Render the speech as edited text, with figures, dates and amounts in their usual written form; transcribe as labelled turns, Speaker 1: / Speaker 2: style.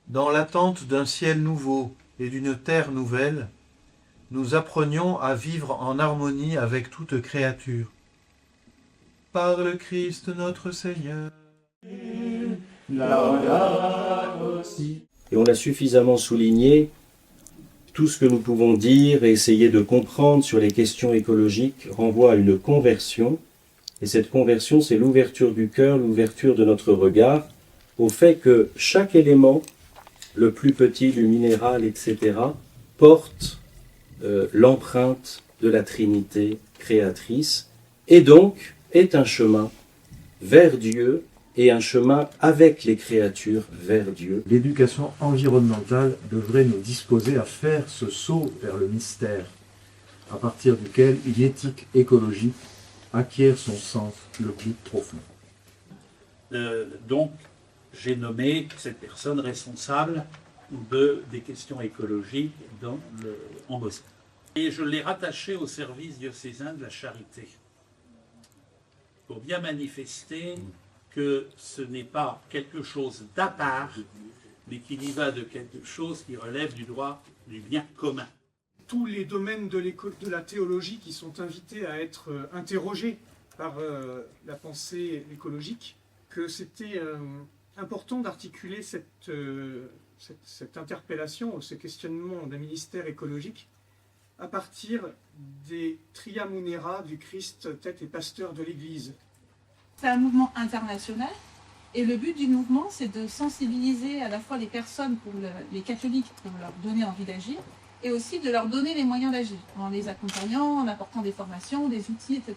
Speaker 1: Dans l'attente d'un ciel nouveau et d'une terre nouvelle, nous apprenions à vivre en harmonie avec toute créature. Par le Christ notre Seigneur.
Speaker 2: Et on a suffisamment souligné tout ce que nous pouvons dire et essayer de comprendre sur les questions écologiques renvoie à une conversion. Et cette conversion, c'est l'ouverture du cœur, l'ouverture de notre regard au fait que chaque élément, le plus petit, le minéral, etc., porte l'empreinte de la Trinité créatrice et donc est un chemin vers Dieu et un chemin avec les créatures vers Dieu.
Speaker 3: L'éducation environnementale devrait nous disposer à faire ce saut vers le mystère, à partir duquel une éthique écologique acquiert son sens le plus profond.
Speaker 4: Donc, j'ai nommé cette personne responsable des questions écologiques en Moselle. Et je l'ai rattaché au service diocésain de la charité, pour bien manifester que ce n'est pas quelque chose d'à part, mais qu'il y va de quelque chose qui relève du droit du bien commun.
Speaker 5: Tous les domaines de la théologie qui sont invités à être interrogés par la pensée écologique, que c'était important d'articuler cette interpellation, ce questionnement d'un ministère écologique à partir des Tria Munera du Christ, tête et pasteur de l'Église.
Speaker 6: C'est un mouvement international et le but du mouvement, c'est de sensibiliser à la fois les personnes, les catholiques, pour leur donner envie d'agir, et aussi de leur donner les moyens d'agir, en les accompagnant, en apportant des formations, des outils, etc.